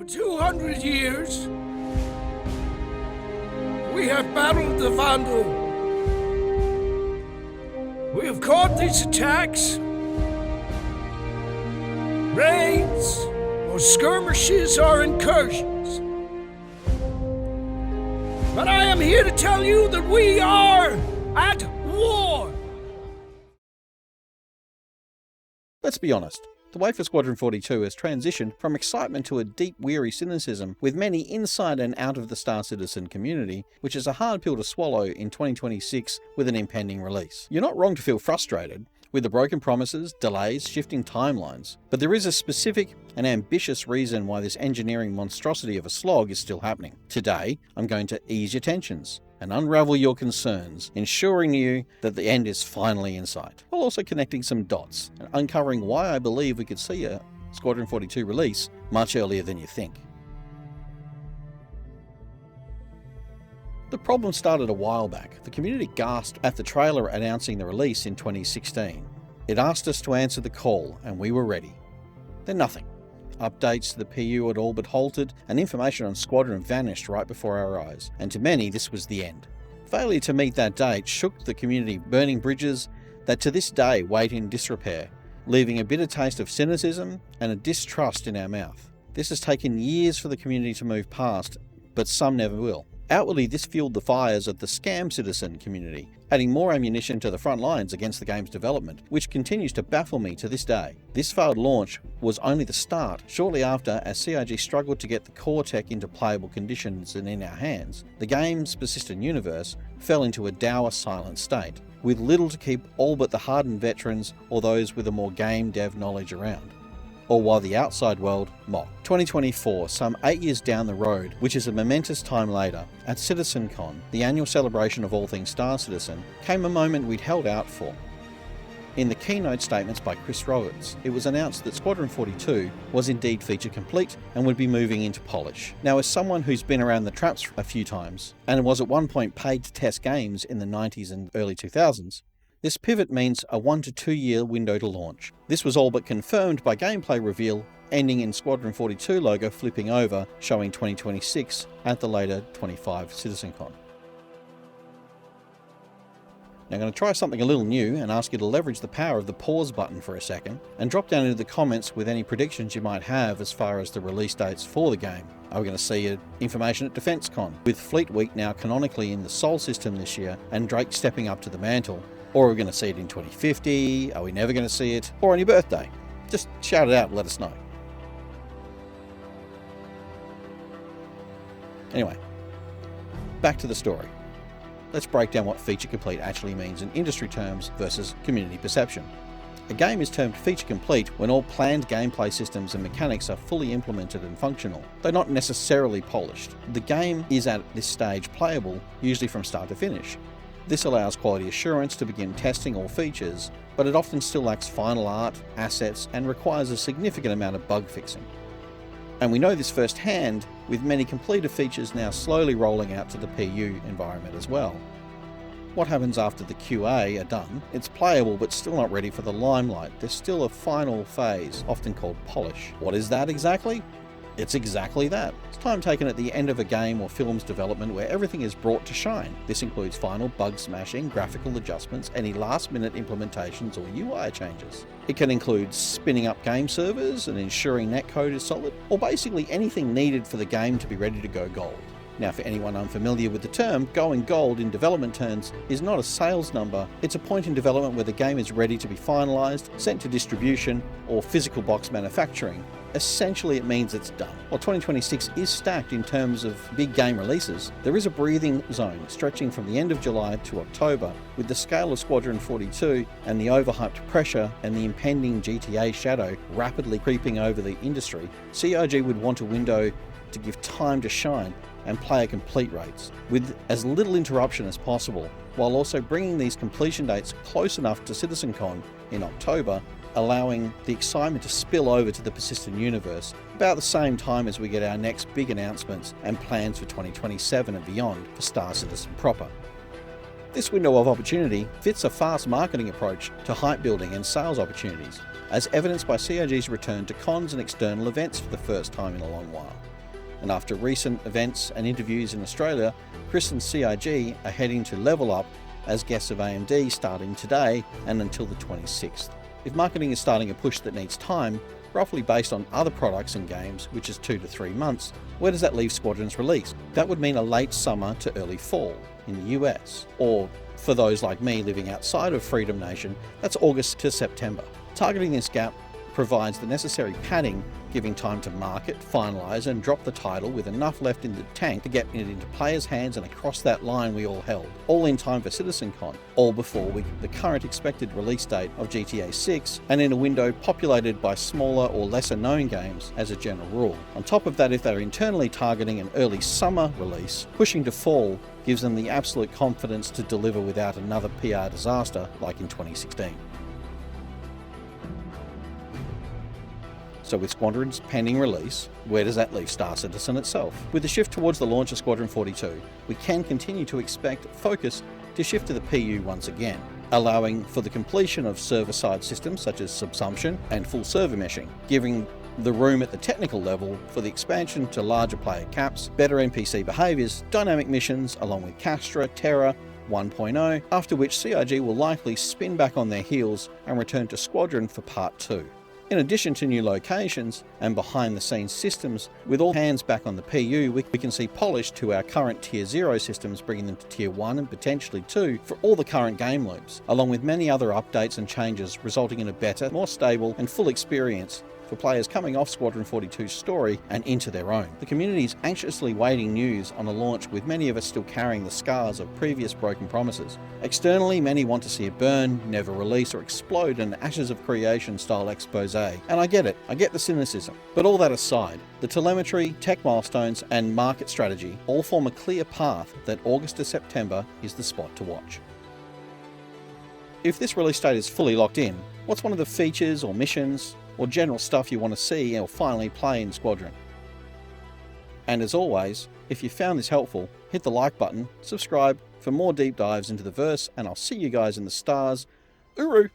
200 years, we have battled the Vandal. We have caught these attacks, raids, or skirmishes or incursions. But I am here to tell you that we are at war. Let's be honest. The way for Squadron 42 has transitioned from excitement to a deep, weary cynicism, with many inside and out of the Star Citizen community, which is a hard pill to swallow in 2026 with an impending release. You're not wrong to feel frustrated with the broken promises, delays, shifting timelines, but there is a specific and ambitious reason why this engineering monstrosity of a slog is still happening. Today, I'm going to ease your tensions and unravel your concerns, ensuring you that the end is finally in sight, while also connecting some dots and uncovering why I believe we could see a Squadron 42 release much earlier than you think. The problem started a while back. The community gasped at the trailer announcing the release in 2016. It asked us to answer the call, and we were ready. Then nothing. Updates to the PU had all but halted, and information on Squadron vanished right before our eyes, and to many this was the end. Failure to meet that date shook the community, burning bridges that to this day wait in disrepair, leaving a bitter taste of cynicism and a distrust in our mouth. This has taken years for the community to move past, but some never will. Outwardly, this fueled the fires of the scam citizen community, adding more ammunition to the front lines against the game's development, which continues to baffle me to this day. This failed launch was only the start. Shortly after, as CIG struggled to get the core tech into playable conditions and in our hands, the game's persistent universe fell into a dour, silent state, with little to keep all but the hardened veterans or those with a more game dev knowledge around, or while the outside world mocked. 2024, some 8 years down the road, which is a momentous time later, at CitizenCon, the annual celebration of all things Star Citizen, came a moment we'd held out for. In the keynote statements by Chris Roberts, it was announced that Squadron 42 was indeed feature complete and would be moving into polish. Now, as someone who's been around the traps a few times, and was at one point paid to test games in the 90s and early 2000s, this pivot means a 1 to 2 year window to launch. This was all but confirmed by gameplay reveal, ending in Squadron 42 logo flipping over, showing 2026 at the later 25 CitizenCon. Now I'm going to try something a little new and ask you to leverage the power of the pause button for a second and drop down into the comments with any predictions you might have as far as the release dates for the game. Are we going to see information at DefenseCon, with Fleet Week now canonically in the Sol system this year and Drake stepping up to the mantle? Or are we going to see it in 2050? Are we never going to see it? Or on your birthday? Just shout it out and let us know. Anyway, back to the story. Let's break down what feature complete actually means in industry terms versus community perception. A game is termed feature complete when all planned gameplay systems and mechanics are fully implemented and functional, though not necessarily polished. The game is at this stage playable, usually from start to finish. This allows quality assurance to begin testing all features, but it often still lacks final art, assets, and requires a significant amount of bug fixing. And we know this firsthand, with many completed features now slowly rolling out to the PU environment as well. What happens after the QA are done? It's playable but still not ready for the limelight. There's still a final phase, often called polish. What is that exactly? It's exactly that. It's time taken at the end of a game or film's development where everything is brought to shine. This includes final bug smashing, graphical adjustments, any last-minute implementations or UI changes. It can include spinning up game servers and ensuring netcode is solid, or basically anything needed for the game to be ready to go gold. Now, for anyone unfamiliar with the term, going gold in development terms is not a sales number, it's a point in development where the game is ready to be finalised, sent to distribution, or physical box manufacturing. Essentially, it means it's done. While 2026 is stacked in terms of big game releases, there is a breathing zone stretching from the end of July to October. With the scale of Squadron 42 and the overhyped pressure and the impending GTA shadow rapidly creeping over the industry, CIG would want a window to give time to shine and player complete rates, with as little interruption as possible, while also bringing these completion dates close enough to CitizenCon in October, allowing the excitement to spill over to the persistent universe about the same time as we get our next big announcements and plans for 2027 and beyond for Star Citizen proper. This window of opportunity fits a fast marketing approach to hype building and sales opportunities, as evidenced by CIG's return to cons and external events for the first time in a long while. And after recent events and interviews in Australia, Chris and CIG are heading to level up as guests of AMD starting today and until the 26th. If marketing is starting a push that needs time, roughly based on other products and games, which is 2 to 3 months, where does that leave Squadron's release? That would mean a late summer to early fall in the US, or for those like me living outside of Freedom Nation, that's August to September. Targeting this gap provides the necessary padding, giving time to market, finalise and drop the title with enough left in the tank to get it into players' hands and across that line we all held, all in time for CitizenCon, all before the current expected release date of GTA 6, and in a window populated by smaller or lesser known games as a general rule. On top of that, if they're internally targeting an early summer release, pushing to fall gives them the absolute confidence to deliver without another PR disaster like in 2016. So with Squadron's pending release, where does that leave Star Citizen itself? With the shift towards the launch of Squadron 42, we can continue to expect focus to shift to the PU once again, allowing for the completion of server-side systems such as subsumption and full server meshing, giving the room at the technical level for the expansion to larger player caps, better NPC behaviours, dynamic missions along with Castra, Terra, 1.0, after which CIG will likely spin back on their heels and return to Squadron for Part 2. In addition to new locations and behind-the-scenes systems, with all hands back on the PU, we can see polish to our current Tier 0 systems, bringing them to Tier 1 and potentially 2 for all the current game loops, along with many other updates and changes resulting in a better, more stable and full experience for players coming off Squadron 42's story and into their own. The community is anxiously waiting news on a launch, with many of us still carrying the scars of previous broken promises. Externally, many want to see it burn, never release, or explode in an ashes of creation style expose. And I get it, I get the cynicism. But all that aside, the telemetry, tech milestones, and market strategy all form a clear path that August to September is the spot to watch. If this release date is fully locked in, what's one of the features or missions or general stuff you want to see or finally play in Squadron? And as always, if you found this helpful, hit the like button, subscribe for more deep dives into the verse, and I'll see you guys in the stars. Uru!